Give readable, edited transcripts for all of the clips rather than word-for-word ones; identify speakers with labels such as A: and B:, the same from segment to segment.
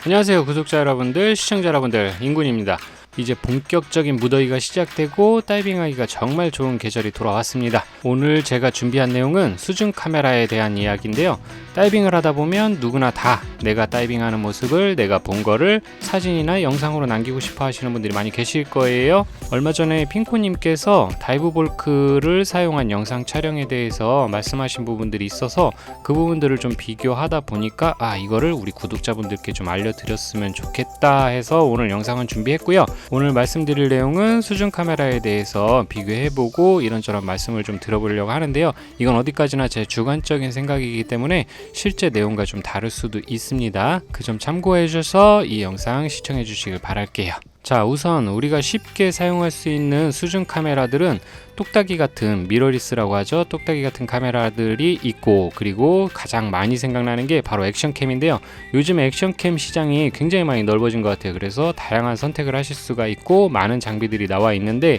A: 안녕하세요 구독자 여러분들, 시청자 여러분들, 인군입니다. 이제 본격적인 무더위가 시작되고 다이빙하기가 정말 좋은 계절이 돌아왔습니다. 오늘 제가 준비한 내용은 수중 카메라에 대한 이야기인데요. 다이빙을 하다 보면 누구나 다 내가 다이빙하는 모습을 내가 본 거를 사진이나 영상으로 남기고 싶어 하시는 분들이 많이 계실 거예요. 얼마 전에 핑코님께서 다이브볼크를 사용한 영상 촬영에 대해서 말씀하신 부분들이 있어서 그 부분들을 좀 비교하다 보니까 이거를 우리 구독자분들께 좀 알려드렸으면 좋겠다 해서 오늘 영상은 준비했고요. 오늘 말씀드릴 내용은 수중 카메라에 대해서 비교해보고 이런저런 말씀을 좀 들어보려고 하는데요. 이건 어디까지나 제 주관적인 생각이기 때문에 실제 내용과 좀 다를 수도 있습니다. 그 점 참고해 주셔서 이 영상 시청해 주시길 바랄게요. 자, 우선 우리가 쉽게 사용할 수 있는 수중 카메라들은 똑딱이 같은 미러리스라고 하죠. 똑딱이 같은 카메라들이 있고, 그리고 가장 많이 생각나는 게 바로 액션캠인데요. 요즘 액션캠 시장이 굉장히 많이 넓어진 것 같아요. 그래서 다양한 선택을 하실 수가 있고 많은 장비들이 나와 있는데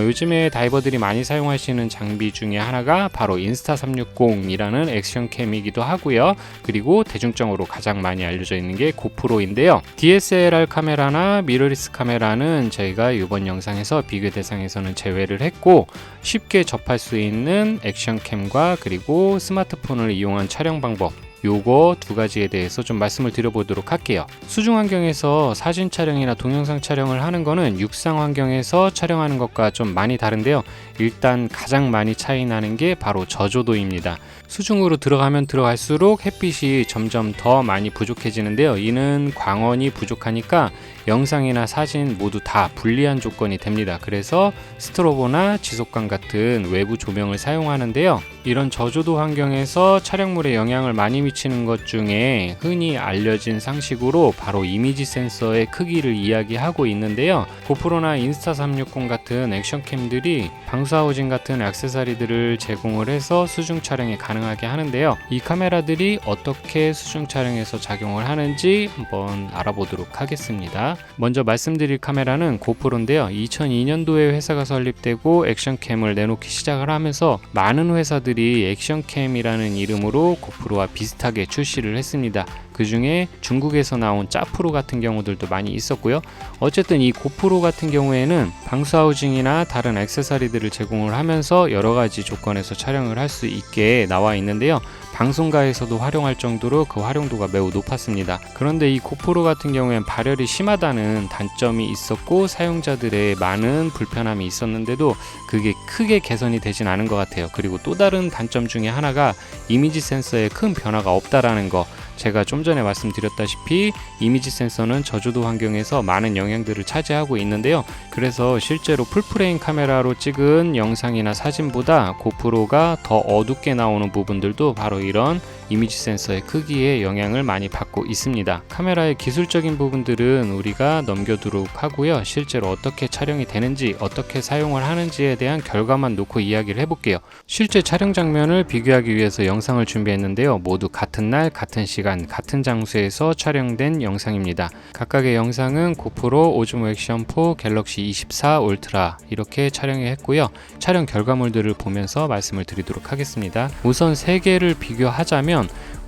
A: 요즘에 다이버들이 많이 사용하시는 장비 중에 하나가 바로 인스타360이라는 액션캠이기도 하고요. 그리고 대중적으로 가장 많이 알려져 있는 게 고프로인데요. DSLR 카메라나 미러리스 카메라는 저희가 이번 영상에서 비교 대상에서는 제외를 했고, 쉽게 접할 수 있는 액션캠과 그리고 스마트폰을 이용한 촬영 방법, 요거 두 가지에 대해서 좀 말씀을 드려보도록 할게요. 수중 환경에서 사진 촬영이나 동영상 촬영을 하는 거는 육상 환경에서 촬영하는 것과 좀 많이 다른데요. 일단 가장 많이 차이 나는 게 바로 저조도입니다. 수중으로 들어가면 들어갈수록 햇빛이 점점 더 많이 부족해지는데요. 이는 광원이 부족하니까 영상이나 사진 모두 다 불리한 조건이 됩니다. 그래서 스트로보나 지속광 같은 외부 조명을 사용하는데요. 이런 저조도 환경에서 촬영물에 영향을 많이 미치는 것 중에 흔히 알려진 상식으로 바로 이미지 센서의 크기를 이야기하고 있는데요. 고프로나 인스타360 같은 액션캠들이 방수하우징 같은 액세서리들을 제공을 해서 수중 촬영이 가능하게 하는데요. 이 카메라들이 어떻게 수중 촬영에서 작용을 하는지 한번 알아보도록 하겠습니다. 먼저 말씀드릴 카메라는 고프로인데요. 2002년도에 회사가 설립되고 액션캠을 내놓기 시작을 하면서 많은 회사들이 액션캠이라는 이름으로 고프로와 비슷하게 출시를 했습니다. 그 중에 중국에서 나온 짜프로 같은 경우들도 많이 있었고요. 어쨌든 이 고프로 같은 경우에는 방수하우징이나 다른 액세서리들을 제공을 하면서 여러 가지 조건에서 촬영을 할 수 있게 나와 있는데요. 방송가에서도 활용할 정도로 그 활용도가 매우 높았습니다. 그런데 이 고프로 같은 경우엔 발열이 심하다는 단점이 있었고 사용자들의 많은 불편함이 있었는데도 그게 크게 개선이 되진 않은 것 같아요. 그리고 또 다른 단점 중에 하나가 이미지 센서에 큰 변화가 없다라는 거. 제가 좀 전에 말씀드렸다시피 이미지 센서는 저조도 환경에서 많은 영향들을 차지하고 있는데요. 그래서 실제로 풀프레임 카메라로 찍은 영상이나 사진보다 고프로가 더 어둡게 나오는 부분들도 바로 이런 이미지 센서의 크기에 영향을 많이 받고 있습니다. 카메라의 기술적인 부분들은 우리가 넘겨두도록 하고요. 실제로 어떻게 촬영이 되는지, 어떻게 사용을 하는지에 대한 결과만 놓고 이야기를 해볼게요. 실제 촬영 장면을 비교하기 위해서 영상을 준비했는데요. 모두 같은 날, 같은 시간, 같은 장소에서 촬영된 영상입니다. 각각의 영상은 고프로 오즈모 액션4 갤럭시 24 울트라 이렇게 촬영했고요. 촬영 결과물들을 보면서 말씀을 드리도록 하겠습니다. 우선 세 개를 비교하자면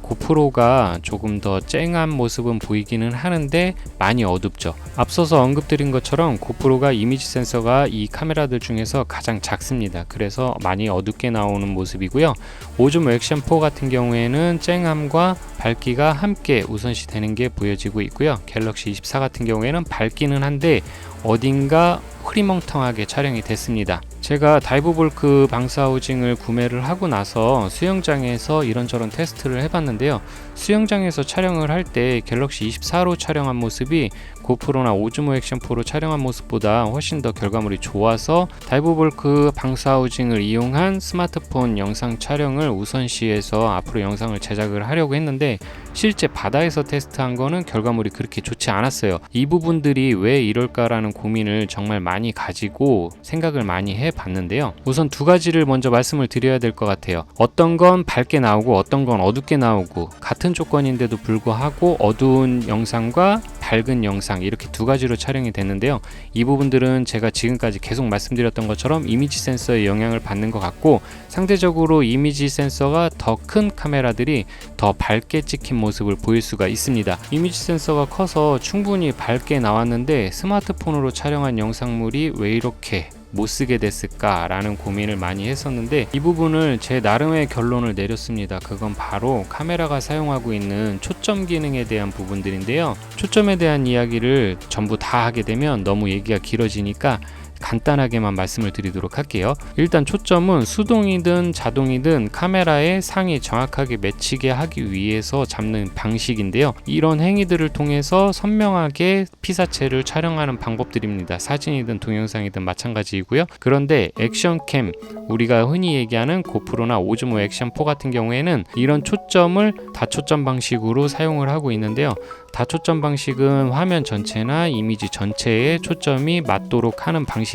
A: 고프로가 조금 더 쨍한 모습은 보이기는 하는데 많이 어둡죠. 앞서서 언급드린 것처럼 고프로가 이미지 센서가 이 카메라들 중에서 가장 작습니다. 그래서 많이 어둡게 나오는 모습이고요. 오즈모 액션4 같은 경우에는 쨍함과 밝기가 함께 우선시 되는 게 보여지고 있고요. 갤럭시 24 같은 경우에는 밝기는 한데 어딘가 흐리멍텅하게 촬영이 됐습니다. 제가 다이브볼크 방수하우징을 구매를 하고 나서 수영장에서 이런저런 테스트를 해봤는데요. 수영장에서 촬영을 할 때 갤럭시 24로 촬영한 모습이 고프로나 오즈모 액션4로 촬영한 모습보다 훨씬 더 결과물이 좋아서 다이브볼크 방수하우징을 이용한 스마트폰 영상 촬영을 우선시해서 앞으로 영상을 제작을 하려고 했는데 실제 바다에서 테스트한 거는 결과물이 그렇게 좋지 않았어요. 이 부분들이 왜 이럴까라는 고민을 정말 많이 가지고 생각을 많이 해봤는데요. 우선 두 가지를 먼저 말씀을 드려야 될 것 같아요. 어떤 건 밝게 나오고 어떤 건 어둡게 나오고 같은 조건인데도 불구하고 어두운 영상과 밝은 영상 이렇게 두 가지로 촬영이 됐는데요. 이 부분들은 제가 지금까지 계속 말씀드렸던 것처럼 이미지 센서의 영향을 받는 것 같고, 상대적으로 이미지 센서가 더 큰 카메라들이 더 밝게 찍힌 모습을 보일 수가 있습니다. 이미지 센서가 커서 충분히 밝게 나왔는데 스마트폰으로 촬영한 영상물이 왜 이렇게 못 쓰게 됐을까 라는 고민을 많이 했었는데, 이 부분을 제 나름의 결론을 내렸습니다. 그건 바로 카메라가 사용하고 있는 초점 기능에 대한 부분들인데요. 초점에 대한 이야기를 전부 다 하게 되면 너무 얘기가 길어지니까 간단하게만 말씀을 드리도록 할게요. 일단 초점은 수동이든 자동이든 카메라의 상이 정확하게 맺히게 하기 위해서 잡는 방식인데요. 이런 행위들을 통해서 선명하게 피사체를 촬영하는 방법들입니다. 사진이든 동영상이든 마찬가지이고요. 그런데 액션캠, 우리가 흔히 얘기하는 고프로나 오즈모 액션4 같은 경우에는 이런 초점을 다초점 방식으로 사용을 하고 있는데요. 다초점 방식은 화면 전체나 이미지 전체에 초점이 맞도록 하는 방식입니다.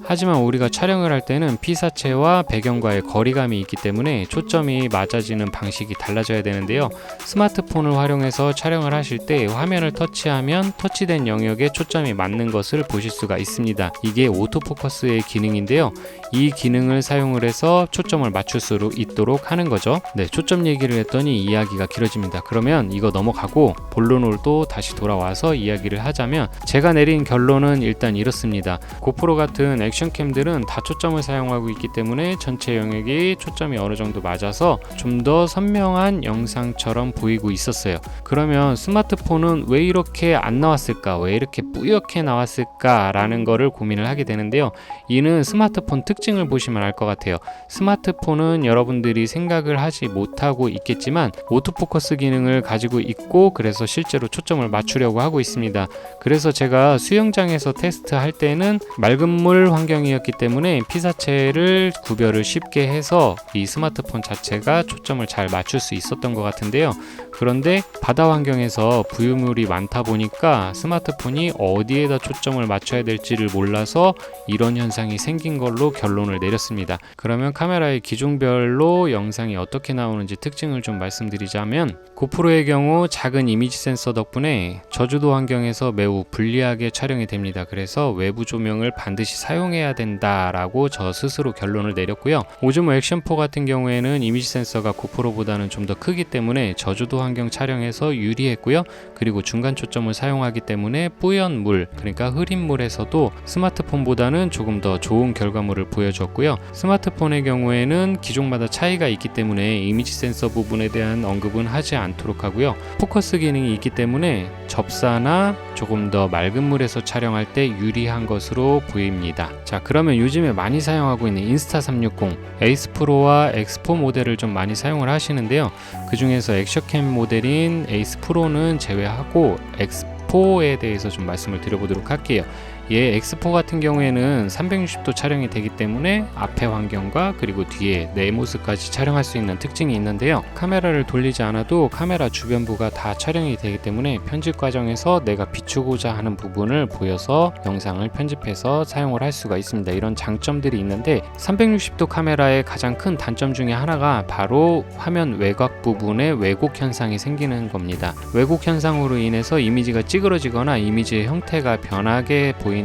A: 하지만 우리가 촬영을 할 때는 피사체와 배경과의 거리감이 있기 때문에 초점이 맞아지는 방식이 달라져야 되는데요. 스마트폰을 활용해서 촬영을 하실 때 화면을 터치하면 터치된 영역에 초점이 맞는 것을 보실 수가 있습니다. 이게 오토포커스의 기능인데요. 이 기능을 사용을 해서 초점을 맞출 수 있도록 하는 거죠. 네, 초점 얘기를 했더니 이야기가 길어집니다. 그러면 이거 넘어가고 본론으로 또 다시 돌아와서 이야기를 하자면, 제가 내린 결론은 일단 이렇습니다. 고프로 같은 액션캠들은 다초점을 사용하고 있기 때문에 전체 영역이 초점이 어느 정도 맞아서 좀 더 선명한 영상처럼 보이고 있었어요. 그러면 스마트폰은 왜 이렇게 안 나왔을까, 왜 이렇게 뿌옇게 나왔을까 라는 거를 고민을 하게 되는데요. 이는 스마트폰 특징을 보시면 알 것 같아요. 스마트폰은 여러분들이 생각을 하지 못하고 있겠지만 오토포커스 기능을 가지고 있고, 그래서 실제로 초점을 맞추려고 하고 있습니다. 그래서 제가 수영장에서 테스트할 때는 맑은 물 환경이었기 때문에 피사체를 구별을 쉽게 해서 이 스마트폰 자체가 초점을 잘 맞출 수 있었던 것 같은데요. 그런데 바다 환경에서 부유물이 많다 보니까 스마트폰이 어디에다 초점을 맞춰야 될지를 몰라서 이런 현상이 생긴 걸로 결론을 내렸습니다. 그러면 카메라의 기종별로 영상이 어떻게 나오는지 특징을 좀 말씀드리자면, 고프로의 경우 작은 이미지 센서 덕분에 저주도 환경에서 매우 불리하게 촬영이 됩니다. 그래서 외부 조명을 반드시 사용해야 된다라고 저 스스로 결론을 내렸고요. 오즈모 액션4 같은 경우에는 이미지 센서가 고프로보다는 좀 더 크기 때문에 저주도 환경 촬영에서 유리했고요. 그리고 중간 초점을 사용하기 때문에 뿌연 물, 그러니까 흐린 물에서도 스마트폰보다는 조금 더 좋은 결과물을 보여줬고요. 스마트폰의 경우에는 기종마다 차이가 있기 때문에 이미지 센서 부분에 대한 언급은 하지 않도록 하고요. 포커스 기능이 있기 때문에 접사나 조금 더 맑은 물에서 촬영할 때 유리한 것으로 보입니다. 자, 그러면 요즘에 많이 사용하고 있는 인스타360, 에이스 프로와 X4 모델을 좀 많이 사용을 하시는데요. 그 중에서 액션캠 모델인 에이스 프로는 제외하고 X4에 대해서 좀 말씀을 드려보도록 할게요. X4 같은 경우에는 360도 촬영이 되기 때문에 앞에 환경과 그리고 뒤에 내 모습까지 촬영할 수 있는 특징이 있는데요. 카메라를 돌리지 않아도 카메라 주변부가 다 촬영이 되기 때문에 편집 과정에서 내가 비추고자 하는 부분을 보여서 영상을 편집해서 사용을 할 수가 있습니다. 이런 장점들이 있는데, 360도 카메라의 가장 큰 단점 중에 하나가 바로 화면 외곽 부분에 왜곡 현상이 생기는 겁니다. 왜곡 현상으로 인해서 이미지가 찌그러지거나 이미지의 형태가 변하게 보이는데요.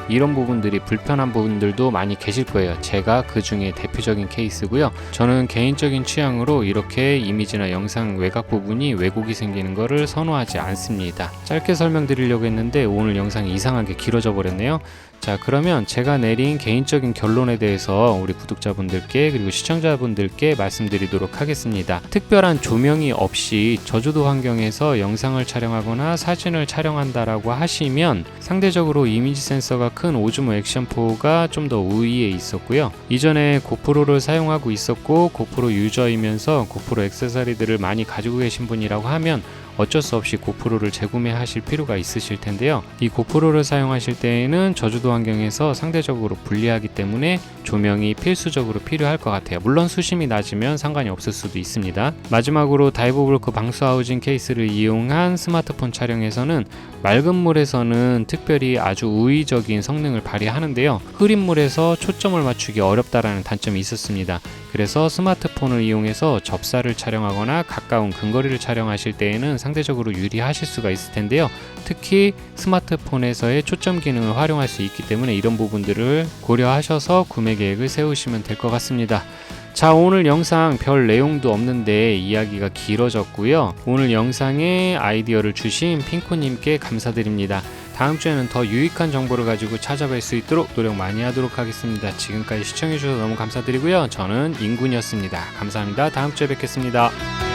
A: 이런 부분들이 불편한 부분들도 많이 계실 거예요. 제가 그 중에 대표적인 케이스고요. 저는 개인적인 취향으로 이렇게 이미지나 영상 외곽 부분이 왜곡이 생기는 것을 선호하지 않습니다. 짧게 설명드리려고 했는데 오늘 영상이 이상하게 길어져 버렸네요. 자, 그러면 제가 내린 개인적인 결론에 대해서 우리 구독자분들께 그리고 시청자분들께 말씀드리도록 하겠습니다. 특별한 조명이 없이 저주도 환경에서 영상을 촬영하거나 사진을 촬영한다라고 하시면 상대적으로 이미지 센서가 큰 오즈모 액션4가 좀 더 우위에 있었고요. 이전에 고프로를 사용하고 있었고 고프로 유저이면서 고프로 액세서리들을 많이 가지고 계신 분이라고 하면 어쩔 수 없이 고프로를 재구매하실 필요가 있으실 텐데요. 이 고프로를 사용하실 때에는 저주도 환경에서 상대적으로 불리하기 때문에 조명이 필수적으로 필요할 것 같아요. 물론 수심이 낮으면 상관이 없을 수도 있습니다. 마지막으로 다이브 브로커 방수 하우징 케이스를 이용한 스마트폰 촬영에서는 맑은 물에서는 특별히 아주 우위적인 성능을 발휘하는데요. 흐린 물에서 초점을 맞추기 어렵다라는 단점이 있었습니다. 그래서 스마트폰을 이용해서 접사를 촬영하거나 가까운 근거리를 촬영하실 때에는 상대적으로 유리하실 수가 있을 텐데요. 특히 스마트폰에서의 초점 기능을 활용할 수 있기 때문에 이런 부분들을 고려하셔서 구매 계획을 세우시면 될 것 같습니다. 자, 오늘 영상 별 내용도 없는데 이야기가 길어졌고요. 오늘 영상에 아이디어를 주신 핑코님께 감사드립니다. 다음 주에는 더 유익한 정보를 가지고 찾아뵐 수 있도록 노력 많이 하도록 하겠습니다. 지금까지 시청해주셔서 너무 감사드리고요. 저는 인군이었습니다. 감사합니다. 다음 주에 뵙겠습니다.